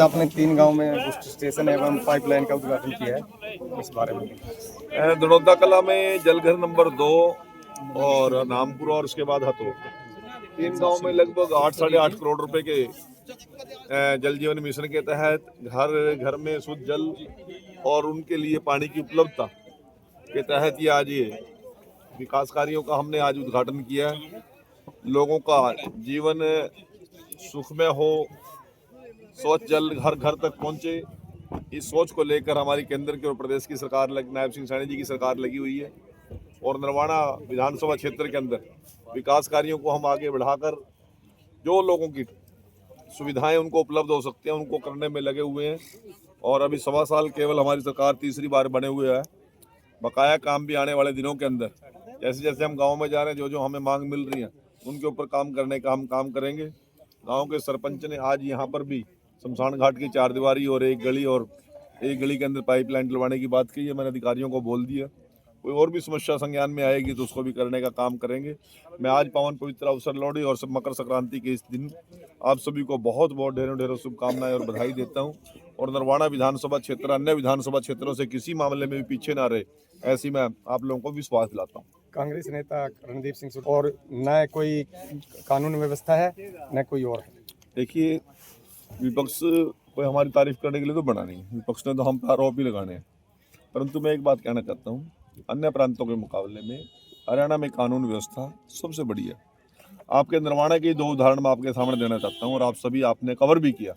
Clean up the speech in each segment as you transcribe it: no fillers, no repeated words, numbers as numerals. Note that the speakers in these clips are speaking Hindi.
आपने 3 गांव में बूस्ट स्टेशन एवं पाइपलाइन का उद्घाटन किया है, इस बारे में। दड़ौदा कला में जलघर नंबर 2 और नामपुर और उसके बाद हतो 3 गांव में लगभग 8-8.5 करोड़ रुपए के जल जीवन मिशन के तहत हर घर में शुद्ध जल और उनके लिए पानी की उपलब्धता के तहत ये विकास कार्यों का हमने आज उद्घाटन किया है। लोगों का जीवन सुखमय हो, स्वच्छ जल हर घर तक पहुंचे, इस सोच को लेकर हमारी केंद्र की और प्रदेश की सरकार नायब सिंह सैनी जी की सरकार लगी हुई है और नरवाना विधानसभा क्षेत्र के अंदर विकास कार्यों को हम आगे बढ़ाकर जो लोगों की सुविधाएं उनको उपलब्ध हो सकती हैं उनको करने में लगे हुए हैं। और अभी 1.25 साल केवल हमारी सरकार तीसरी बार बने हुए है। बकाया काम भी आने वाले दिनों के अंदर जैसे जैसे हम गाँव में जा रहे हैं, जो जो हमें मांग मिल रही है उनके ऊपर काम करने का हम काम करेंगे। गाँव के सरपंच ने आज यहाँ पर भी शमशान घाट की 4 दीवारी और एक गली के अंदर पाइपलाइन डलवाने की बात की है। मैंने अधिकारियों को बोल दिया, कोई और भी समस्या संज्ञान में आएगी तो उसको भी करने का काम करेंगे। मैं आज पावन पवित्र अवसर लोहड़ी और मकर संक्रांति के इस दिन आप सभी को बहुत बहुत ढेरों शुभकामनाएं और बधाई देता हूं। और नरवाना विधानसभा क्षेत्र अन्य विधानसभा क्षेत्रों से किसी मामले में भी पीछे ना रहे, ऐसी मैं आप लोगों को विश्वास दिलाता हूँ। कांग्रेस नेता रणदीप सिंह और न कोई कानून व्यवस्था है न कोई और। देखिए, विपक्ष कोई हमारी तारीफ करने के लिए तो बना नहीं, विपक्ष ने तो हम पर आरोप ही लगाने हैं। परंतु मैं एक बात कहना चाहता हूँ, अन्य प्रांतों के मुकाबले में हरियाणा में कानून व्यवस्था सबसे बड़ी है। आपके नरवाना की 2 उदाहरण मैं आपके सामने देना चाहता हूँ और आप सभी आपने कवर भी किया।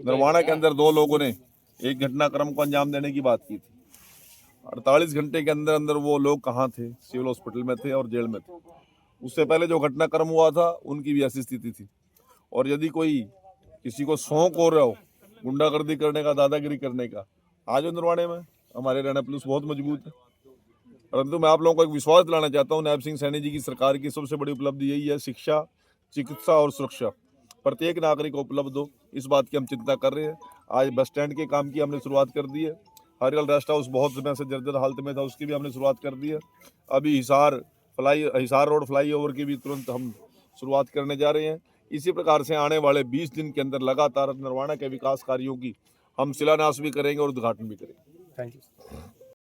नरवाना के अंदर 2 लोगों ने एक घटनाक्रम को अंजाम देने की बात की थी। 48 घंटे के अंदर अंदर वो लोग कहाँ थे? सिविल हॉस्पिटल में थे और जेल में थे। उससे पहले जो घटनाक्रम हुआ था उनकी भी ऐसी स्थिति थी। और यदि कोई किसी को शौक हो रहा हो गुंडागर्दी करने का, दादागिरी करने का, आज नरवाने में हमारे हरियाणा पुलिस बहुत मजबूत है। परंतु मैं आप लोगों को एक विश्वास दिलाना चाहता हूँ, नायब सिंह सैनी जी की सरकार की सबसे बड़ी उपलब्धि यही है, शिक्षा, चिकित्सा और सुरक्षा प्रत्येक नागरिक को उपलब्ध हो, इस बात की हम चिंता कर रहे हैं। आज बस स्टैंड के काम की हमने शुरुआत कर दी है। हरियल रेस्ट हाउस बहुत समय से जर्जर हालत में था, उसकी भी हमने शुरुआत कर दी है। अभी हिसार रोड फ्लाईओवर की भी तुरंत हम शुरुआत करने जा रहे हैं। इसी प्रकार से आने वाले 20 दिन के अंदर लगातार नरवाना के विकास कार्यों की हम शिलान्यास भी करेंगे और उद्घाटन भी करेंगे। Thank you.